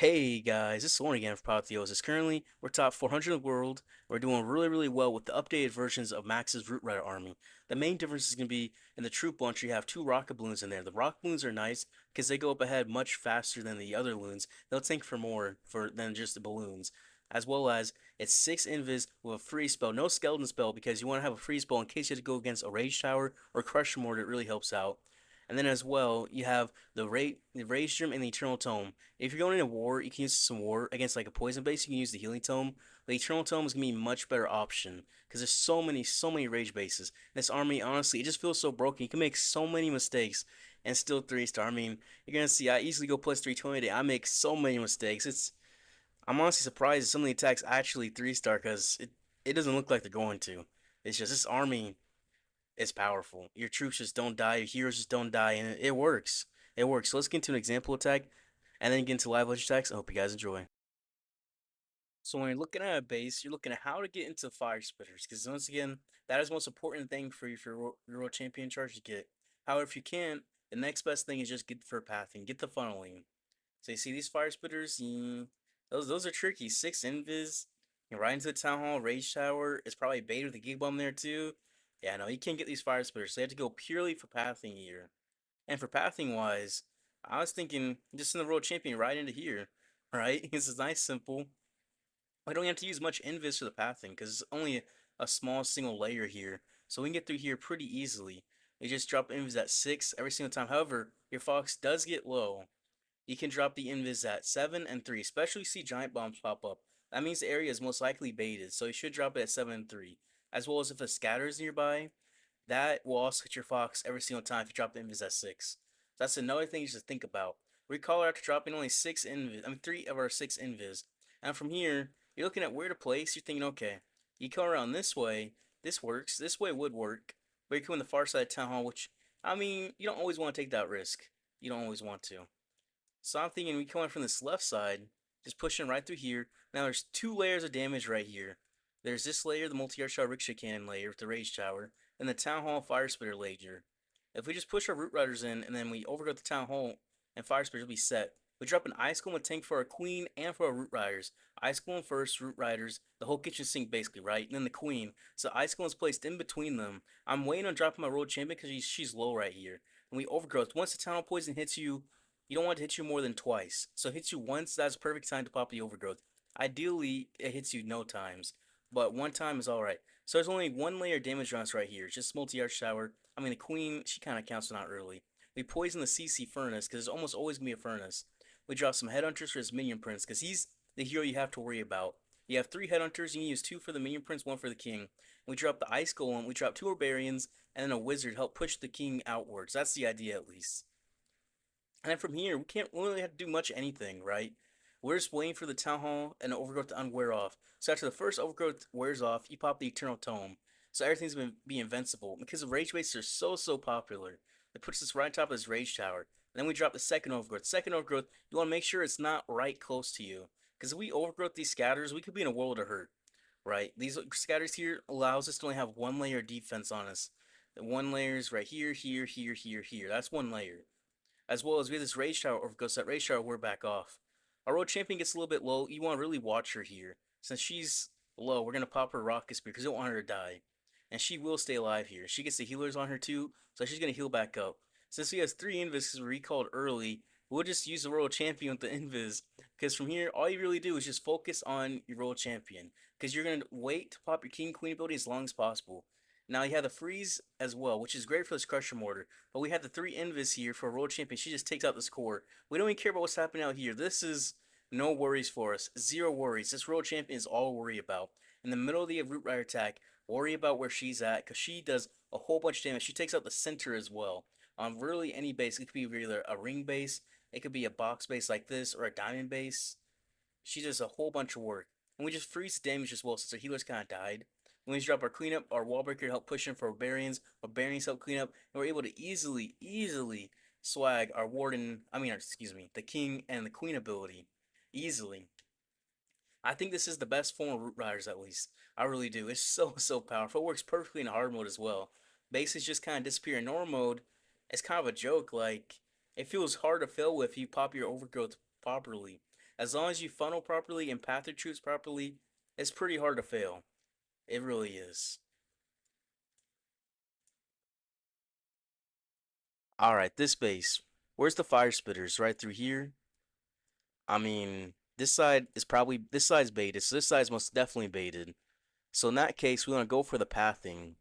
Hey guys, this is Lauren again for Apotheosis. Currently, we're top 400 in the world. We're doing really well with the updated versions of Max's Root Rider army. The main difference is going to be in the troop launcher, you have two rocket balloons in there. The rocket balloons are nice because they go up ahead much faster than the other loons. They'll tank for more than just the balloons. As well as it's 6 invis with a freeze spell, no skeleton spell because you want to have a freeze spell in case you have to go against a rage tower or crusher mortar. It really helps out. And then as well, you have the Rage Gem and the Eternal Tome. If you're going into war, you can use some war against like a poison base. You can use the Healing Tome. The Eternal Tome is gonna be a much better option because there's so many rage bases. This army, honestly, it just feels so broken. You can make so many mistakes and still 3 star. I mean, you're gonna see I easily go plus 320 today. I make so many mistakes. I'm honestly surprised some of the attacks actually 3 star because it doesn't look like they're going to. It's just this army is powerful. Your troops just don't die. Your heroes just don't die, and it works. It works. So let's get into an example attack and then get into live legend attacks. I hope you guys enjoy. So when you're looking at a base, you're looking at how to get into fire spitters, because once again, that is the most important thing for you for your world champion charge to get. However, if you can't, the next best thing is just get for pathing, get the funneling. So you see these fire spitters, those are tricky. 6 invis, right into the town hall, rage tower. It's probably bait with a gig bomb there too. Yeah, no, you can't get these fire spitters. So they have to go purely for pathing here. And for pathing wise, I was thinking just in the world champion right into here, right? This is nice, simple. I don't have to use much invis for the pathing because it's only a small single layer here. So we can get through here pretty easily. You just drop invis at 6 every single time. However, your fox does get low. You can drop the invis at 7 and 3, especially if you see giant bombs pop up. That means the area is most likely baited, so you should drop it at 7 and 3. As well as if a scatter is nearby, that will also hit your fox every single time if you drop the invis at 6. So that's another thing you should think about. Recall after dropping only 6 invis, 3 of our 6 invis. And from here, you're looking at where to place. You're thinking, okay, you come around this way. This works. This way would work. But you come on the far side of town hall, which, I mean, you don't always want to take that risk. You don't always want to. So I'm thinking we come in from this left side, just pushing right through here. Now there's 2 layers of damage right here. There's this layer, the multi-arc shot ricochet cannon layer with the rage tower, and the town hall fire spitter layer. If we just push our root riders in and then we overgo the town hall and fire spitters will be set. We drop an ice golem and tank for our queen and for our root riders. Ice golem first, root riders, the whole kitchen sink basically, right? And then the queen. So ice golem is placed in between them. I'm waiting on dropping my world champion because she's low right here. And we overgrowth. Once the town hall poison hits you, you don't want to hit you more than twice. So it hits you once, that's perfect time to pop the overgrowth. Ideally, it hits you no times, but one time is alright. So there's only 1 layer damage on us right here. It's just multi-arch shower. I mean, the queen, she kind of counts, but not really. We poison the CC furnace because there's almost always gonna be a furnace. We drop some headhunters for his minion prince because he's the hero you have to worry about. You have 3 headhunters. You can use 2 for the minion prince, 1 for the king. We drop the ice golem. We drop 2 barbarians and then a wizard to help push the king outwards. That's the idea at least. And then from here, we can't really have to do much anything, right? We're just waiting for the town hall and the overgrowth to unwear off. So after the first overgrowth wears off, you pop the eternal tome. So everything's gonna be invincible because the rage bases are so popular. It puts us right on top of this rage tower. And then we drop the second overgrowth. Second overgrowth, you want to make sure it's not right close to you. Because if we overgrowth these scatters, we could be in a world of hurt, right? These scatters here allows us to only have 1 layer of defense on us. The 1 layer is right here, here. That's 1 layer. As well as we have this Rage Tower overgrowth. That Rage Tower we're back off. Our road champion gets a little bit low. You want to really watch her here. Since she's low, we're going to pop her Rocket Spear because we don't want her to die. And she will stay alive here. She gets the healers on her too, so she's going to heal back up. Since he has 3 invis recalled early, we'll just use the world champion with the invis. Because from here, all you really do is just focus on your world champion. Because you're going to wait to pop your king queen ability as long as possible. Now you have the freeze as well, which is great for this crusher mortar. But we have the 3 invis here for a world champion. She just takes out this core. We don't even care about what's happening out here. This is no worries for us. Zero worries. This world champion is all worry about. In the middle of the root rider attack, worry about where she's at because she does a whole bunch of damage. She takes out the center as well. On really any base, it could be either a ring base, it could be a box base like this, or a diamond base. She does a whole bunch of work. And we just freeze the damage as well since our healers kind of died. When we drop our cleanup, our wall breaker help push in for barbarians, barbarians help clean up, and we're able to easily swag our warden, excuse me, the king and the queen ability. Easily. I think this is the best form of Root Riders, at least. I really do. It's so powerful. It works perfectly in hard mode as well. Bases just kind of disappear in normal mode. It's kind of a joke. Like, it feels hard to fail with if you pop your overgrowth properly. As long as you funnel properly and path your troops properly, it's pretty hard to fail. It really is. All right, this base. Where's the fire spitters? Right through here. I mean, this side's baited, so this side's most definitely baited. So in that case, we want to go for the pathing.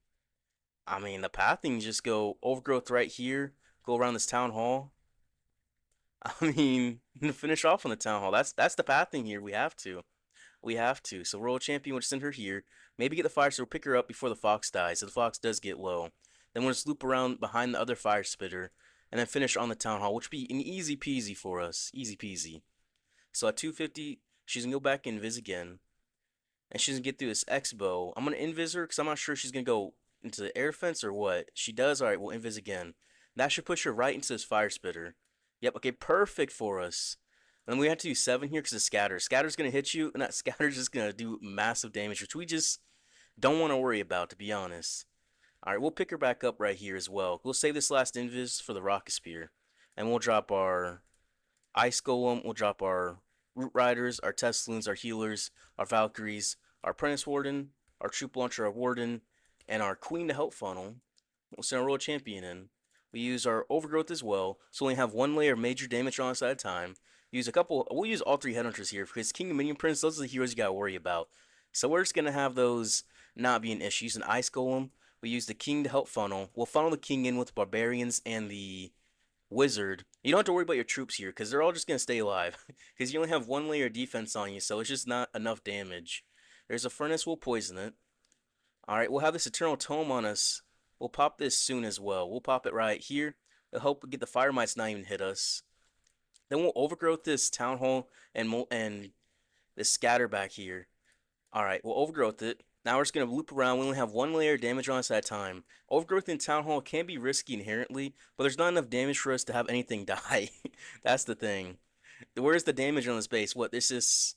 I mean, the pathing just go overgrowth right here, go around this town hall. I mean, finish off on the town hall. That's the pathing here. We have to. We have to. So Royal Champion would send her here. Maybe get the fire spitter, pick her up before the fox dies. So the fox does get low. Then we'll just loop around behind the other fire spitter, and then finish on the town hall, which would be an easy peasy for us. Easy peasy. So at 250, she's gonna go back invis again, and she's gonna get through this X bow. I'm gonna invis her because I'm not sure she's gonna go into the air fence or what. She does. All right, we'll invis again. That should push her right into this fire spitter. Yep. Okay. Perfect for us. And we have to do 7 here because of scatter. Scatter's gonna hit you, and that scatter's just gonna do massive damage, which we just don't want to worry about, to be honest. All right, we'll pick her back up right here as well. We'll save this last invis for the rocket spear, and we'll drop our Ice Golem, we'll drop our Root Riders, our Teslins, our Healers, our Valkyries, our Apprentice Warden, our Troop Launcher, our Warden, and our Queen to help funnel. We'll send our Royal Champion in. We use our Overgrowth as well, so we only have 1 layer of major damage on us at a time. We'll use all 3 Headhunters here, because King and Minion Prince, those are the heroes you gotta worry about. So we're just gonna have those not be an issue. Use an Ice Golem. We use the King to help funnel. We'll funnel the King in with Barbarians and the Wizard. You don't have to worry about your troops here because they're all just gonna stay alive because you only have 1 layer of defense on you, so it's just not enough damage. There's a furnace, we'll poison it. All right, we'll have this Eternal Tome on us. We'll pop this soon as well. We'll pop it right here. I hope we get the fire mites not even hit us. Then we'll overgrowth this town hall and this scatter back here. All right, we'll overgrowth it. Now we're just going to loop around. We only have 1 layer of damage on us at a time. Overgrowth in Town Hall can be risky inherently, but there's not enough damage for us to have anything die. That's the thing. Where's the damage on this base? What, this is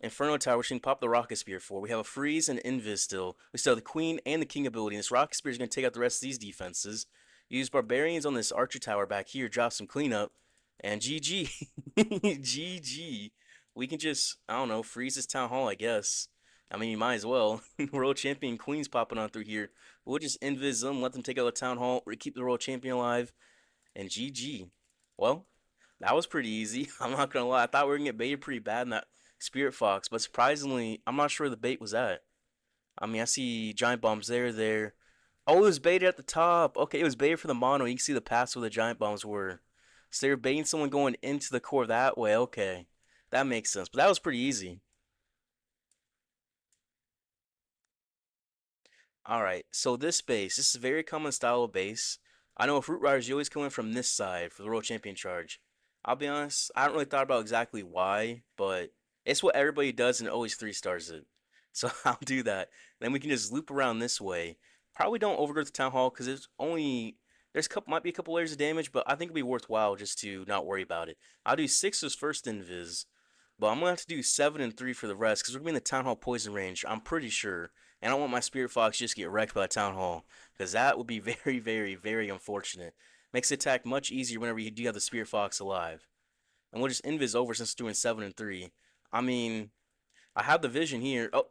Inferno Tower, which we can pop the Rocket Spear for. We have a Freeze and Invis still. We still have the Queen and the King ability. And this Rocket Spear is going to take out the rest of these defenses. Use Barbarians on this Archer Tower back here. Drop some cleanup. And GG. GG. We can just, I don't know, freeze this Town Hall, I guess. I mean, you might as well. World Champion Queen's popping on through here. We'll just invis them, let them take out the Town Hall, keep the World Champion alive, and GG. Well, that was pretty easy. I'm not gonna lie. I thought we were gonna get baited pretty bad in that Spirit Fox, but surprisingly, I'm not sure where the bait was at. I mean, I see giant bombs there. Oh, it was baited at the top. Okay, it was baited for the mono. You can see the paths where the giant bombs were. So they were baiting someone going into the core that way. Okay, that makes sense. But that was pretty easy. All right, so this is a very common style of base. I know if Root Riders, you always come in from this side for the World Champion charge. I'll be honest, I haven't really thought about exactly why, but it's what everybody does and it always 3 stars it. So I'll do that. Then we can just loop around this way. Probably don't overgrowth the Town Hall because there's a couple might be a couple layers of damage, but I think it'd be worthwhile just to not worry about it. I'll do 6 as first invis, but I'm gonna have to do 7 and 3 for the rest because we're gonna be in the Town Hall poison range. I'm pretty sure. And I don't want my Spirit Fox just get wrecked by the Town Hall, because that would be very, very, very unfortunate. Makes the attack much easier whenever you do have the Spirit Fox alive. And we'll just invis over since doing 7 and 3. I mean, I have the vision here. Oh,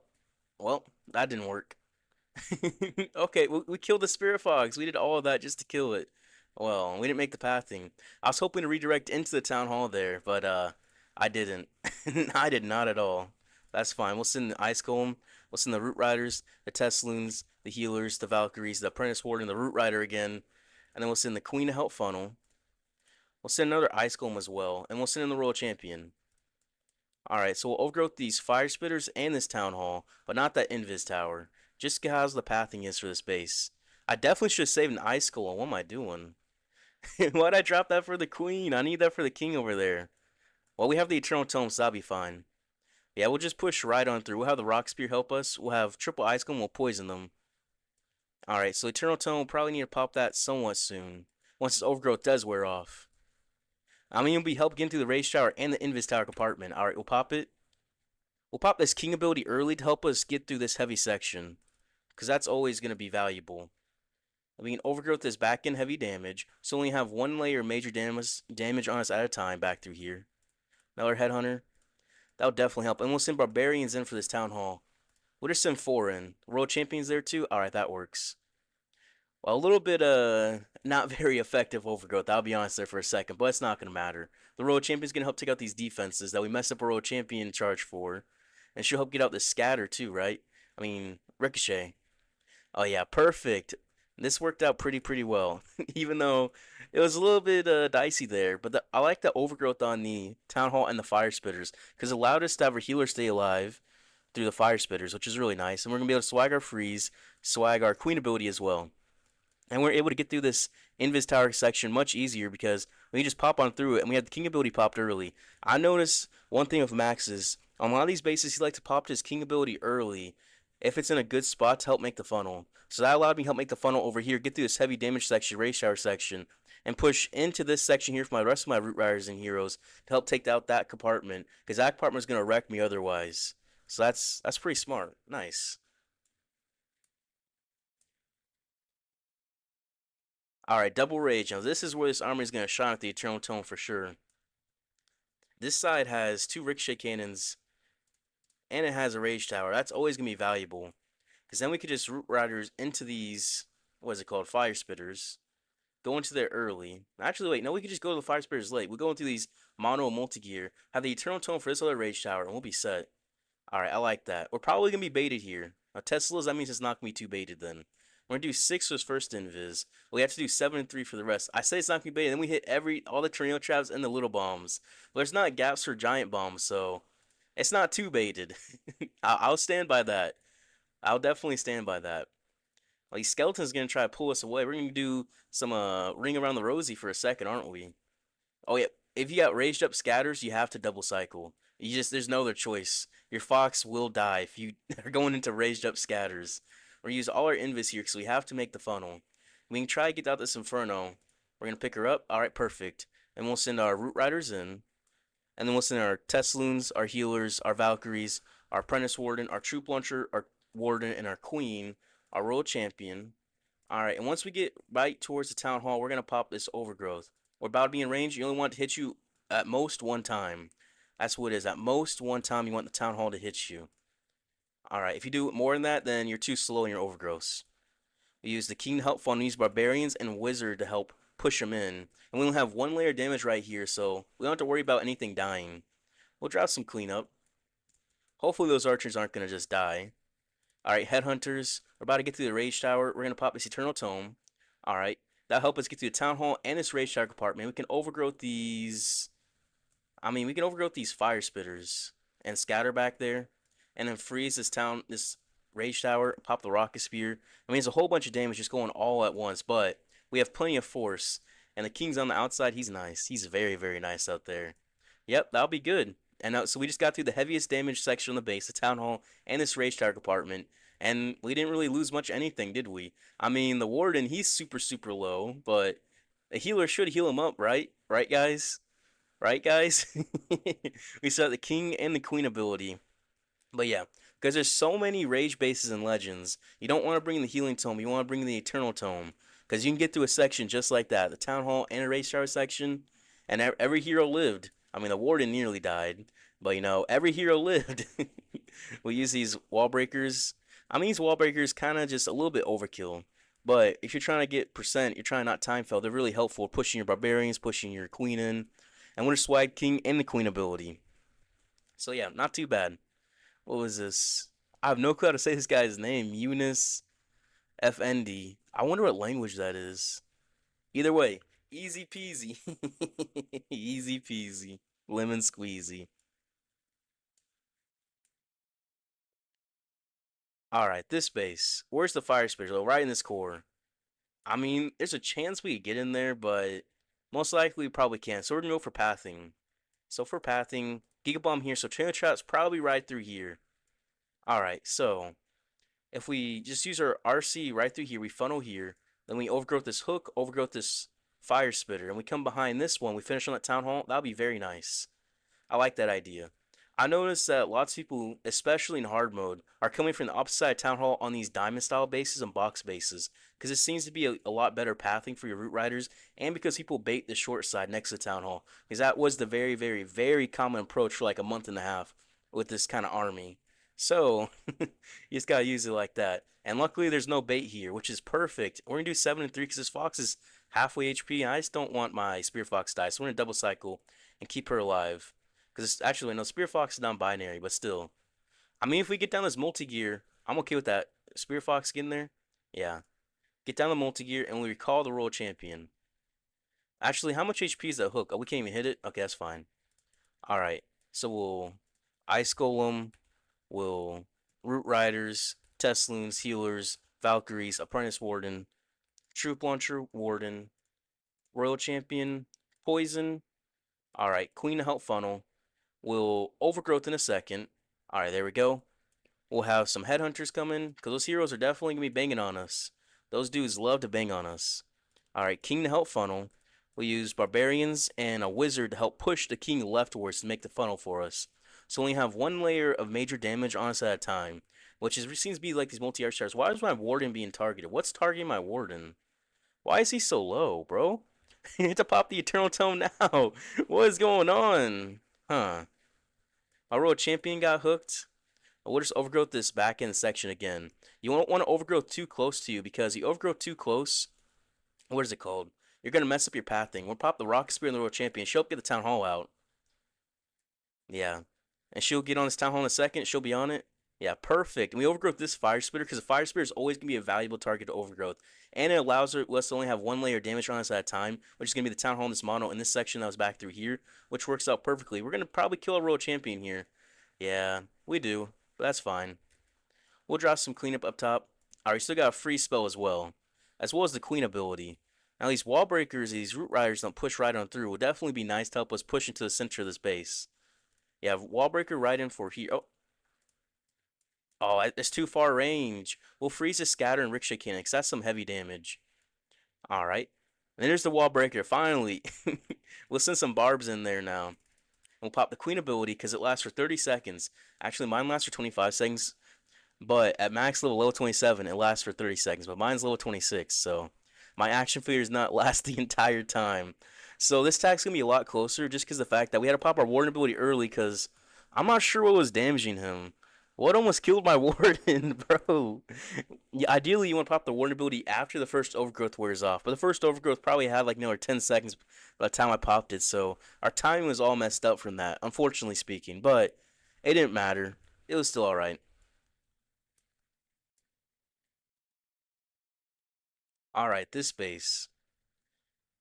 well, that didn't work. Okay, we killed the Spirit Fox. We did all of that just to kill it. Well, we didn't make the pathing. I was hoping to redirect into the Town Hall there, but I didn't. I did not at all. That's fine. We'll send the Ice Golem. We'll send the Root Riders, the Teslins, the Healers, the Valkyries, the Apprentice Warden, the Root Rider again. And then we'll send the Queen to help funnel. We'll send another Ice Golem as well. And we'll send in the Royal Champion. Alright, so we'll overgrowth these Fire Spitters and this Town Hall, but not that Invis Tower. Just how's the pathing is for this base. I definitely should have saved an Ice Golem. What am I doing? Why'd I drop that for the Queen? I need that for the King over there. Well, we have the Eternal Tome, so that'll be fine. Yeah, we'll just push right on through. We'll have the Rock Spear help us. We'll have triple Ice Golem. We'll poison them. Alright, so Eternal Tome will probably need to pop that somewhat soon. Once its overgrowth does wear off. I mean, it'll be help getting through the Rage Tower and the Invis Tower compartment. Alright, we'll pop it. We'll pop this King ability early to help us get through this heavy section, because that's always going to be valuable. We can overgrowth this back in heavy damage, so only have 1 layer major damage on us at a time back through here. Another Headhunter. That would definitely help. And we'll send barbarians in for this town hall. We'll just send four in. World champions there too. All right, that works. Well, a little bit not very effective overgrowth. I'll be honest there for a second, but it's not gonna matter. The royal champion's gonna help take out these defenses that we messed up a royal champion charge for, and she'll help get out this scatter too, right? I mean ricochet. Oh yeah, perfect. This worked out pretty well, even though it was a little bit dicey there. But I like the overgrowth on the town hall and the fire spitters because it allowed us to have our healer stay alive through the fire spitters, which is really nice. And we're gonna be able to swag our freeze, swag our queen ability as well. And we're able to get through this Invis Tower section much easier because we just pop on through it, and we had the King ability popped early. I noticed one thing with Max is on a lot of these bases, he likes to pop his King ability early if it's in a good spot to help make the funnel. So that allowed me to help make the funnel over here, get through this heavy damage section, Ray Shower section, and push into this section here for my rest of my Root Riders and Heroes to help take out that compartment, because that compartment is going to wreck me otherwise. So that's pretty smart. Nice. All right, double rage. Now this is where this army is gonna shine at the Eternal Tome for sure. This side has two ricochet cannons and it has a rage tower. That's always gonna be valuable because then we could just root riders into these what is it called fire spitters. Go into there early. Actually, wait, no, we could just go to the fire spitters late. We'll go into these mono and multi gear. Have the Eternal Tome for this other rage tower, and we'll be set. All right, I like that. We're probably gonna be baited here. Now Teslas, that means it's not gonna be too baited then. We're gonna do six for his first invis. We have to do 7 and 3 for the rest. I say it's not gonna be baited, then we hit all the tornado traps and the little bombs. But there's not gaps for giant bombs, so it's not too baited. I'll stand by that. I'll definitely stand by that. Well, these skeletons gonna try to pull us away. We're gonna do some ring around the rosy for a second, aren't we? Oh yeah, if you got raised up scatters, you have to double cycle. You just there's no other choice. Your fox will die if you are going into raised up scatters. We're gonna use all our invis here because we have to make the funnel. We can try to get out this inferno. We're gonna pick her up. All right, perfect. And we'll send our root riders in, and then we'll send our Tesloons, our healers, our Valkyries, our apprentice warden, our troop launcher, our warden, and our queen, our royal champion. All right, and once we get right towards the town hall, we're gonna pop this overgrowth. We're about to be in range. You only want it to hit you at most one time. That's what it is. At most one time, you want the town hall to hit you. All right, if you do more than that, then you're too slow in your overgrowths. We use the king to help funnel, use barbarians and wizard to help push them in. And we only have one layer of damage right here, so we don't have to worry about anything dying. We'll drop some cleanup. Hopefully those archers aren't gonna just die. Alright, headhunters. We're about to get through the rage tower. We're gonna pop this eternal tome. Alright. That'll help us get through the town hall and this rage tower compartment. We can overgrowth these we can overgrowth these fire spitters and scatter back there. And then freeze this rage tower, pop the rocket spear. It's a whole bunch of damage just going all at once, but we have plenty of force. And the king's on the outside, he's nice. He's very nice out there. Yep, that'll be good. And so we just got through the heaviest damage section on the base, the town hall, and this rage tower compartment, and we didn't really lose much anything, did we? The warden, he's super low, but the healer should heal him up, right? Right, guys? Right, guys? We saw the king and the queen ability. But yeah, because there's so many rage bases and legends, you don't want to bring the healing tome, you want to bring the eternal tome. Because you can get through a section just like that, the town hall and a rage tower section, and every hero lived. The warden nearly died, but every hero lived. We use these wall breakers. These wall breakers kind of just a little bit overkill. But if you're trying to get percent, you're trying to not time fail, they're really helpful. Pushing your barbarians, pushing your queen in. And we're swag king and the queen ability. So yeah, not too bad. What was this? I have no clue how to say this guy's name. Eunice FND. I wonder what language that is. Either way, easy peasy. Easy peasy. Lemon squeezy. Alright, this base. Where's the fire spitter? Right in this core. There's a chance we could get in there, but most likely we probably can't. So we're gonna go for pathing. So for pathing, Giga Bomb here. So Trainer Trap's probably right through here. Alright, so if we just use our RC right through here, we funnel here, then we overgrowth this hook, overgrowth this fire spitter, and we come behind this one, we finish on that town hall, that'll be very nice. I like that idea. I noticed that lots of people, especially in hard mode, are coming from the opposite side of Town Hall on these diamond style bases and box bases, because it seems to be a lot better pathing for your root riders, and because people bait the short side next to Town Hall, because that was the very, very, very common approach for like a month and a half with this kind of army. So you just gotta use it like that. And luckily, there's no bait here, which is perfect. We're gonna do 7 and 3 because this fox is halfway HP, and I just don't want my spear fox to die, so we're gonna double cycle and keep her alive. Because actually, no, Spear Fox is non-binary, but still. I mean, if we get down this multi-gear, I'm okay with that. Spear Fox getting there? Yeah. Get down the multi-gear, and we recall the Royal Champion. Actually, how much HP is that hook? Oh, we can't even hit it? Okay, that's fine. Alright. So we'll Ice Golem, we'll Root Riders, Tesloons, Healers, Valkyries, Apprentice Warden, Troop Launcher, Warden, Royal Champion, Poison. Alright, Queen of Health Funnel. We'll Overgrowth in a second. Alright, there we go. We'll have some headhunters coming, because those heroes are definitely going to be banging on us. Those dudes love to bang on us. Alright, King to help funnel. We'll use barbarians and a wizard to help push the king leftwards to make the funnel for us. So we only have one layer of major damage on us at a time, which is seems to be like these multi-arch stars. Why is my warden being targeted? What's targeting my warden? Why is he so low, bro? You need to pop the eternal tome now. What is going on? Huh. My royal champion got hooked. We'll just overgrowth this back end section again. You don't want to overgrowth too close to you, because you overgrowth too close, what is it called? You're going to mess up your pathing. We'll pop the Rocket Spear in the Royal Champion. She'll get the Town Hall out. Yeah. And she'll get on this Town Hall in a second. She'll be on it. Yeah, perfect. And we overgrowth this Fire Spitter, because the Fire Spitter is always going to be a valuable target to overgrowth. And it allows us to only have one layer of damage on us at a time, which is going to be the Town Hall in this mono in this section that was back through here, which works out perfectly. We're going to probably kill a Royal Champion here. Yeah, we do. But that's fine. We'll drop some cleanup up top. Alright, still got a free spell as well as the queen ability. Now these wall breakers, these root riders don't push right on through. Will definitely be nice to help us push into the center of this base. Yeah, wall breaker right in for here. Oh, it's too far range. We'll freeze the scatter and ricochet cannon, 'cause that's some heavy damage. Alright. And there's the wall breaker, finally. We'll send some barbs in there now. We'll pop the queen ability because it lasts for 30 seconds. Actually, mine lasts for 25 seconds. But at max level 27, it lasts for 30 seconds. But mine's level 26, so my action figure does not last the entire time. So this attack's gonna be a lot closer, just because the fact that we had to pop our warden ability early, because I'm not sure what was damaging him. What almost killed my warden, bro? Yeah, ideally you want to pop the warden ability after the first overgrowth wears off, but the first overgrowth probably had like another 10 seconds by the time I popped it, so our timing was all messed up from that, unfortunately speaking. But it didn't matter. It was still alright. Alright, this base.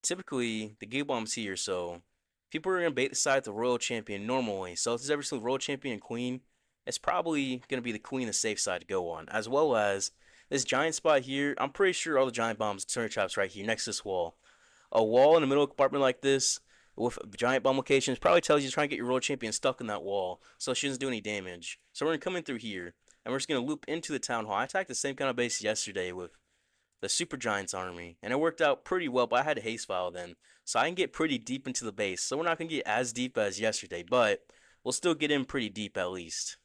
Typically, the Gig Bomb's here, so people are going to bait the side of the Royal Champion normally. So if there's ever still Royal Champion and Queen, it's probably going to be the Queen, the safe side to go on. As well as this giant spot here. I'm pretty sure all the giant bombs, turret traps right here next to this wall. A wall in the middle compartment like this with giant bomb locations probably tells you to try and get your Royal Champion stuck in that wall so she doesn't do any damage. So we're going to come in through here, and we're just going to loop into the Town Hall. I attacked the same kind of base yesterday with the Super Giants army, and it worked out pretty well, but I had a haste file then, so I can get pretty deep into the base. So we're not going to get as deep as yesterday, but we'll still get in pretty deep at least.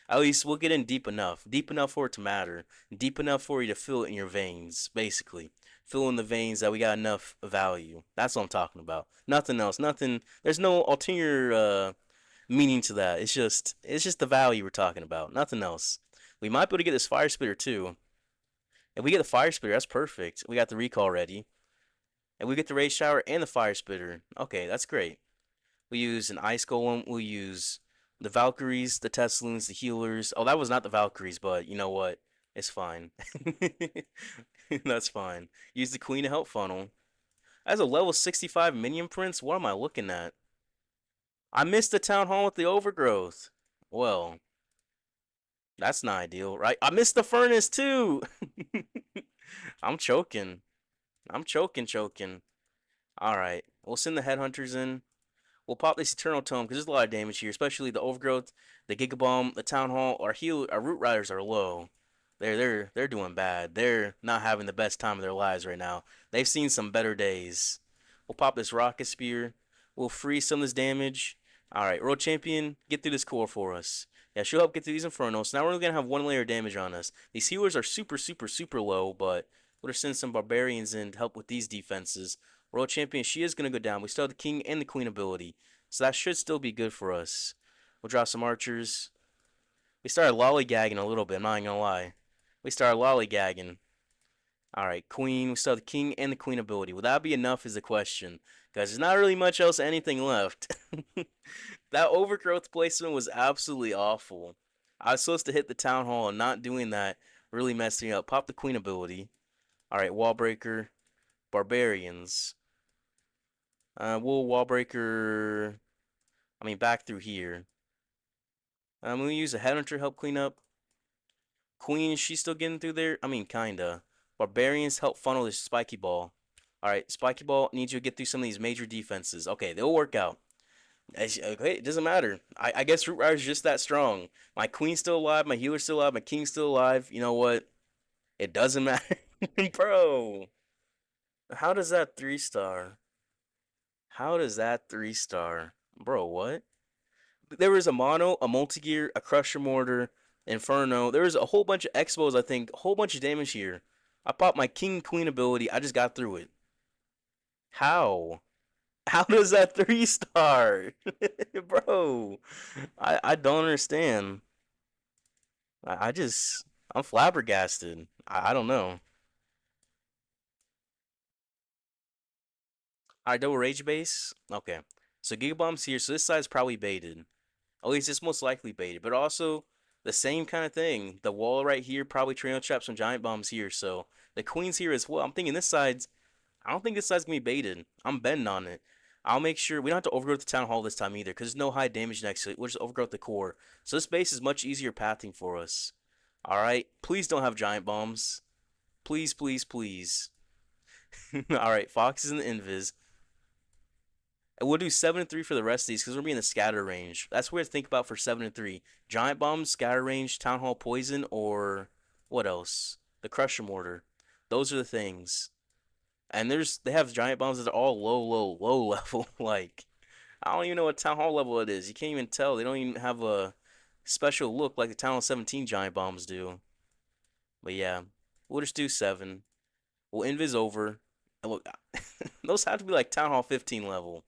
At least we'll get in deep enough for it to matter, deep enough for you to feel it in your veins, basically. Fill in the veins that we got enough value. That's what I'm talking about. Nothing else. Nothing. There's no ulterior meaning to that. It's just the value we're talking about. Nothing else. We might be able to get this fire spitter too. If we get the fire spitter, that's perfect. We got the recall ready. And we get the rage shower and the fire spitter. Okay, that's great. We use an ice golem. We'll use the Valkyries, the Tesloons, the healers. Oh, that was not the Valkyries, but you know what? It's fine. That's fine. Use the Queen to help funnel. As a level 65 minion prince, what am I looking at? I missed the town hall with the overgrowth. Well, that's not ideal, right? I missed the furnace too. I'm choking. I'm choking. All right, we'll send the headhunters in. We'll pop this Eternal Tome because there's a lot of damage here, especially the Overgrowth, the Gigabomb, the Town Hall. Our Root Riders are low. They're doing bad. They're not having the best time of their lives right now. They've seen some better days. We'll pop this Rocket Spear. We'll freeze some of this damage. All right, World Champion, get through this core for us. Yeah, she'll help get through these Infernos. Now we're only gonna have one layer of damage on us. These healers are super, super, super low, but we'll just send some barbarians in to help with these defenses. World Champion, she is gonna go down. We still have the King and the Queen ability, so that should still be good for us. We'll draw some archers. We started lollygagging a little bit. I'm not gonna lie. We started lollygagging. All right, Queen. We still have the King and the Queen ability. Will that be enough? Is the question. Guys, there's not really much else, anything left. That overgrowth placement was absolutely awful. I was supposed to hit the town hall and not doing that really messed me up. Pop the queen ability. All right, wall breaker, barbarians. We'll wall breaker. I mean, back through here. We'll use a headhunter to help clean up. Queen, is she still getting through there? I mean, kinda. Barbarians help funnel this spiky ball. All right, spiky ball needs you to get through some of these major defenses. Okay, they'll work out. Okay, it doesn't matter. I guess Root Rider's just that strong. My queen's still alive, my healer's still alive, my king's still alive. You know what? It doesn't matter. Bro, how does that 3 star? How does that 3 star? Bro, what? There was a mono, a multi-gear, a crusher mortar, inferno. There was a whole bunch of expos, I think. A whole bunch of damage here. I popped my king queen ability. I just got through it. How? How does that 3 star? Bro, I don't understand. I just I'm flabbergasted. I don't know. Alright, double rage base. Okay. So Gigabomb's here, so this side's probably baited. At least it's most likely baited. But also the same kind of thing. The wall right here probably trail traps some giant bombs here. So the queen's here as well. I'm thinking this side's I don't think this side's gonna be baited. I'm betting on it. I'll make sure we don't have to overgrowth the town hall this time either, because there's no high damage next to it. We'll just overgrowth the core. So this base is much easier pathing for us. Alright. Please don't have giant bombs. Please, please, please. Alright, Fox is in the invis. And we'll do 7 and 3 for the rest of these because we're gonna be in the scatter range. That's weird to think about for 7 and 3. Giant bombs, scatter range, town hall poison, or what else? The crusher mortar. Those are the things. And they have giant bombs that are all low, low, low level. Like I don't even know what town hall level it is. You can't even tell. They don't even have a special look like the town hall 17 giant bombs do. But yeah, we'll just do 7. We'll invis over. And look, those have to be like town hall 15 level.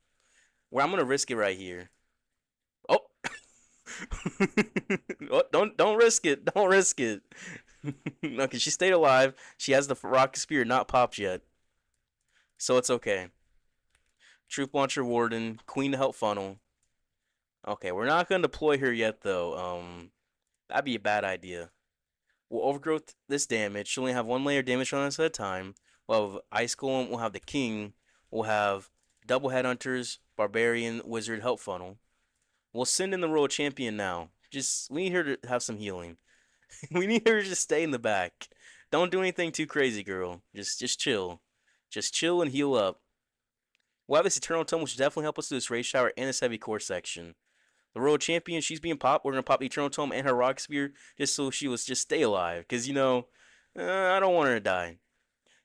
Where I'm gonna risk it right here. Oh, oh don't risk it. Don't risk it. Okay, she stayed alive. She has the rocket spear not popped yet, so it's okay. Troop launcher warden, queen to help funnel. Okay, we're not gonna deploy her yet though. That'd be a bad idea. We'll overgrowth this damage. She'll only have 1 layer damage on us at a time. We'll have ice golem. We'll have the king. We'll have double headhunters, barbarian, wizard, help funnel. We'll send in the royal champion now. Just we need her to have some healing. We need her to just stay in the back. Don't do anything too crazy, girl. Just chill. Just chill and heal up. We'll have this eternal tome, which will definitely help us through this rage shower and this heavy core section. The royal champion, she's being popped. We're gonna pop the eternal tome and her rock spear just so she was just stay alive. Cause I don't want her to die.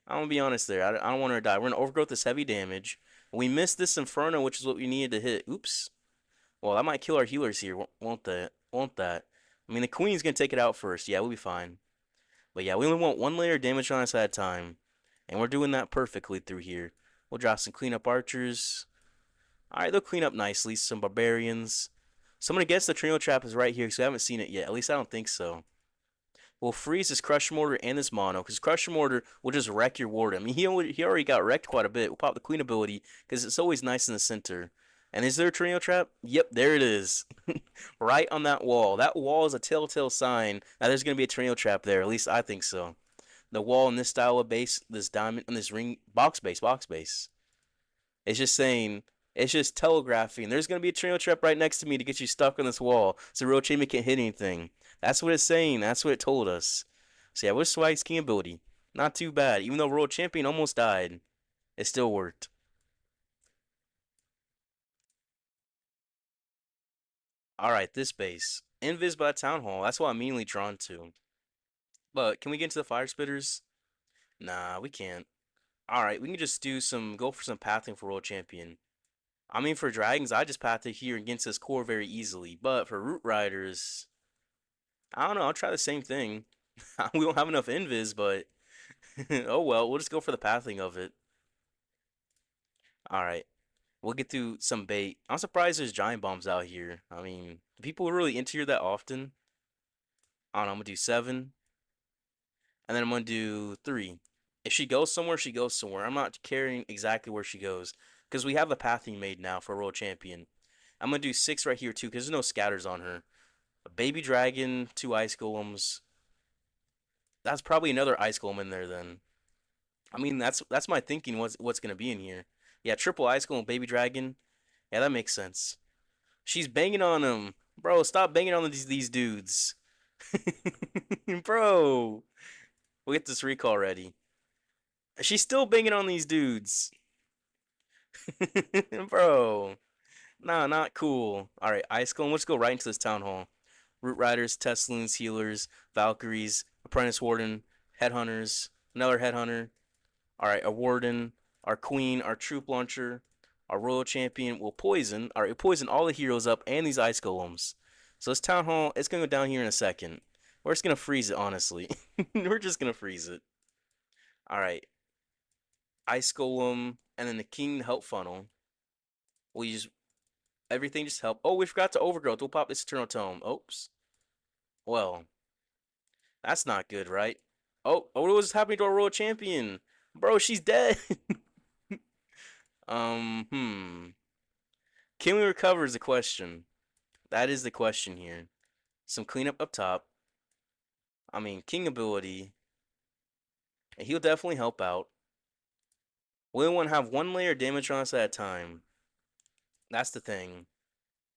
I'm gonna be honest there. I don't want her to die. We're gonna overgrowth this heavy damage. We missed this inferno, which is what we needed to hit. Oops. Well, that might kill our healers here, won't that? Won't that? I mean, the queen's gonna take it out first. Yeah, we'll be fine. But yeah, we only want 1 layer of damage on us at a time, and we're doing that perfectly through here. We'll drop some cleanup archers. All right, they'll clean up nicely. Some barbarians. Someone guess the trio trap is right here because we haven't seen it yet. At least I don't think so. We'll freeze this Crusher Mortar and this Mono, because Crusher Mortar will just wreck your ward. I mean, he already got wrecked quite a bit. We'll pop the Queen ability, because it's always nice in the center. And is there a Tornado Trap? Yep, there it is. Right on that wall. That wall is a telltale sign that there's going to be a Tornado Trap there. At least I think so. The wall in this style of base, this diamond, and this ring, box base. It's just saying, it's just telegraphing. There's going to be a Tornado Trap right next to me to get you stuck on this wall, so Real Champion can't hit anything. That's what it's saying. That's what it told us. So yeah, with Swag's King ability, not too bad. Even though World Champion almost died, it still worked. All right, this base, Invis by Town Hall. That's what I'm mainly drawn to. But can we get into the Fire Spitters? Nah, we can't. All right, we can just go for some pathing for World Champion. I mean, for dragons, I just path it here against this core very easily. But for root riders, I don't know. I'll try the same thing. We don't have enough invis, but oh well. We'll just go for the pathing of it. All right. We'll get through some bait. I'm surprised there's giant bombs out here. I mean, do people really enter here that often? I don't know. I'm gonna do 7, and then I'm gonna do 3. If she goes somewhere, she goes somewhere. I'm not caring exactly where she goes because we have a pathing made now for world champion. I'm gonna do 6 right here too because there's no scatters on her. A baby dragon, 2 ice golems. That's probably another ice golem in there then. I mean, that's my thinking. What's gonna be in here? Yeah, triple ice golem, baby dragon. Yeah, that makes sense. She's banging on him, bro. Stop banging on these dudes, bro. We'll get this recall ready. She's still banging on these dudes, bro. Nah, not cool. All right, ice golem. Let's go right into this town hall. Root riders, Teslins, healers, Valkyries, apprentice warden, headhunters, another headhunter. All right, a warden, our queen, our troop launcher, our royal champion will poison. All right, poison all the heroes up and these ice golems. So this town hall, it's gonna go down here in a second. We're just gonna freeze it, honestly. We're just gonna freeze it. All right, ice golem, and then the king help funnel. We'll use everything just help. Oh, we forgot to overgrowth. We'll pop this eternal tome. Oops. Well, that's not good, right? Oh, what was happening to our royal champion? Bro, she's dead. Hmm. Can we recover is the question. That is the question here. Some cleanup up top. I mean, king ability. And he'll definitely help out. We only want to have 1 layer damage on us at a time. That's the thing.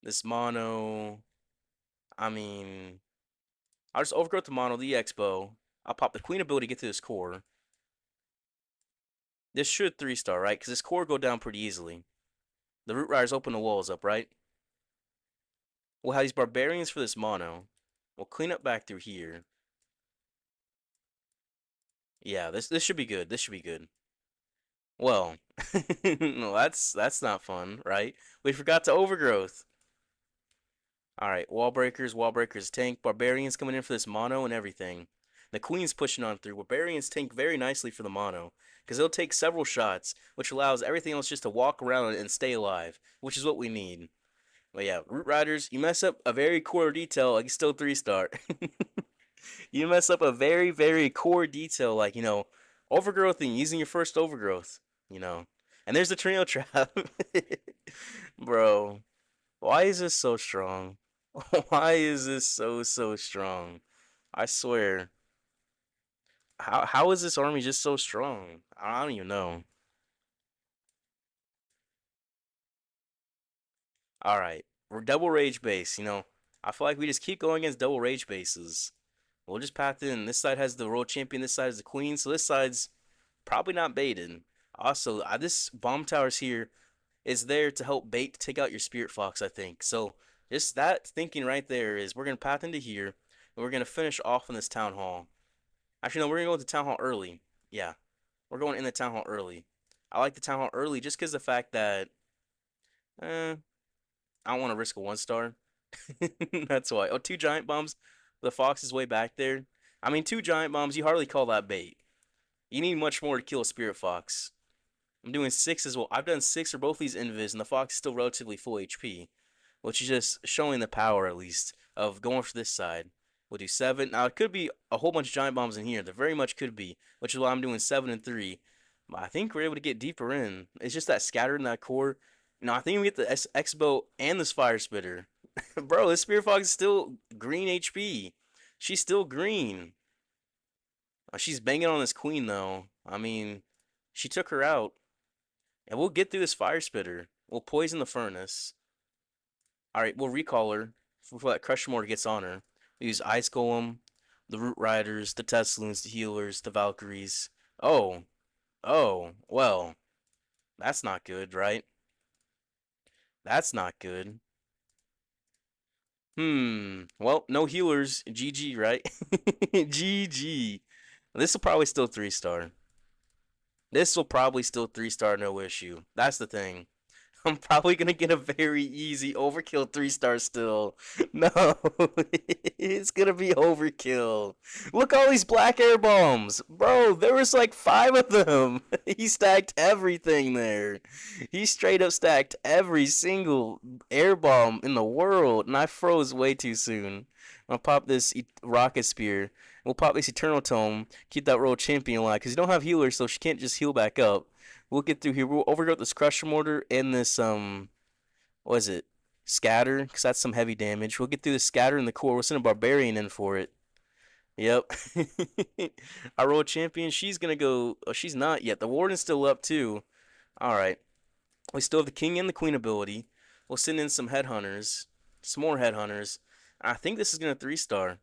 This mono. I mean, I'll just overgrowth the mono, the expo. I'll pop the queen ability to get to this core. This should 3-star, right? Because this core go down pretty easily. The root riders open the walls up, right? We'll have these barbarians for this mono. We'll clean up back through here. Yeah, this should be good. This should be good. Well, no, that's not fun, right? We forgot to overgrowth. All right, wall breakers, tank, barbarians coming in for this mono and everything. The queen's pushing on through. Barbarians tank very nicely for the mono because they'll take several shots, which allows everything else just to walk around and stay alive, which is what we need. But yeah, root riders, you mess up a very core detail, like still 3-star. You mess up a very core detail, like overgrowth and using your first overgrowth, you know. And there's the trio trap, bro. Why is this so strong? Why is this so strong? I swear. How is this army just so strong? I don't even know. All right, we're double rage base. I feel like we just keep going against double rage bases. We'll just path in. This side has the world champion. This side is the queen. So this side's probably not baited. Also, this bomb towers here is there to help bait to take out your spirit fox, I think. So just that thinking right there is we're gonna path into here and we're gonna finish off in this town hall. Actually, no, we're gonna go to town hall early. Yeah, we're going in the town hall early. I like the town hall early just because the fact that I don't want to risk a 1-star. That's why. Oh, 2 giant bombs. The fox is way back there. I mean, 2 giant bombs. You hardly call that bait. You need much more to kill a spirit fox. I'm doing 6 as well. I've done 6 for both these invis, and the fox is still relatively full HP, which is just showing the power, at least, of going for this side. We'll do 7. Now, it could be a whole bunch of giant bombs in here. There very much could be, which is why I'm doing 7 and 3. But I think we're able to get deeper in. It's just that scatter in that core. I think we get the X-Bow and this Fire Spitter. Bro, this Spirit Fox is still green HP. She's still green. She's banging on this queen, though. I mean, she took her out. And we'll get through this Fire Spitter. We'll poison the furnace. Alright, we'll recall her before that Crusher Mortar gets on her. We use Ice Golem, the Root Riders, the Teslins, the Healers, the Valkyries. Oh. Oh. Well. That's not good, right? That's not good. Well, no healers. GG, right? GG. This will probably still 3-star. This will probably still 3-star, no issue. That's the thing. I'm probably gonna get a very easy overkill 3-star still. No, it's gonna be overkill. Look all these black air bombs. Bro, there was like 5 of them. He stacked everything there. He straight up stacked every single air bomb in the world, and I froze way too soon. I'll pop this rocket spear. We'll pop this eternal tome. Keep that royal champion alive, because you don't have healers, so she can't just heal back up. We'll get through here. We'll overgrowth this crusher mortar and this what is it? Scatter, because that's some heavy damage. We'll get through the scatter and the core. We'll send a barbarian in for it. Yep. Our royal champion, she's gonna go. Oh, she's not yet. The warden's still up too. All right. We still have the king and the queen ability. We'll send in some headhunters, some more headhunters. I think this is gonna 3-star.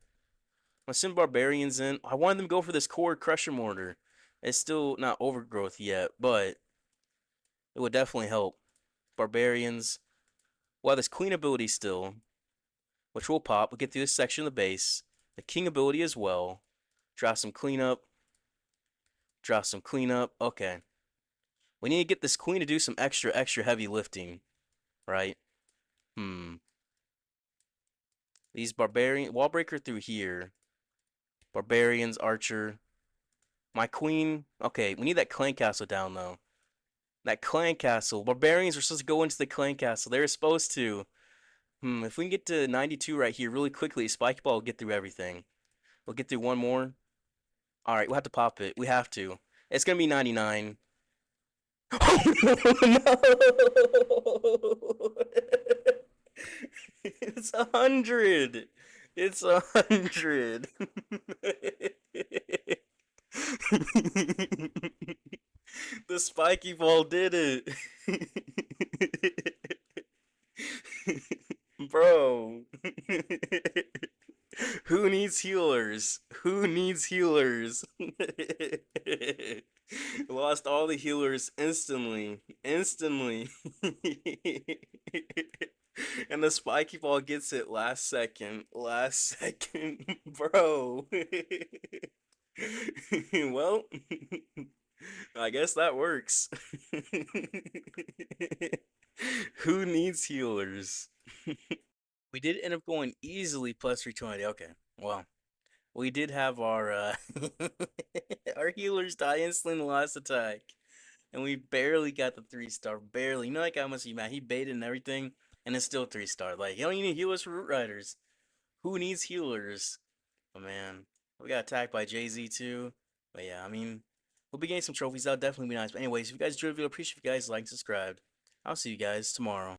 I'll send barbarians in. I wanted them to go for this core crusher mortar. It's still not overgrowth yet, but it would definitely help. Barbarians. Well, this queen ability still, which will pop. We'll get through this section of the base. The king ability as well. Drop some cleanup. Drop some cleanup. Okay. We need to get this queen to do some extra heavy lifting. Right? These barbarian wall breaker through here. Barbarians, archer. My queen. Okay, we need that clan castle down though. That clan castle. Barbarians are supposed to go into the clan castle. They're supposed to. If we can get to 92 right here really quickly, Spike Ball will get through everything. We'll get through one more. Alright, we'll have to pop it. We have to. It's gonna be 99. Oh no! It's 100. It's 100. The spiky ball did it. Bro. Who needs healers? Who needs healers? Lost all the healers instantly. Instantly. And the spiky ball gets it last second. Last second. Bro. Well, I guess that works. Who needs healers? We did end up going easily plus 320. Okay. Well, we did have our our healers die instantly in the last attack. And we barely got the 3-star. Barely. You know that guy must be mad. He baited and everything, and it's still 3-star. Like, you don't even need healers for Root Riders. Who needs healers? Oh man. We got attacked by Jay-Z too. But yeah, I mean, we'll be getting some trophies. That'll definitely be nice. But anyways, if you guys enjoyed the video, appreciate if you guys like and subscribed. I'll see you guys tomorrow.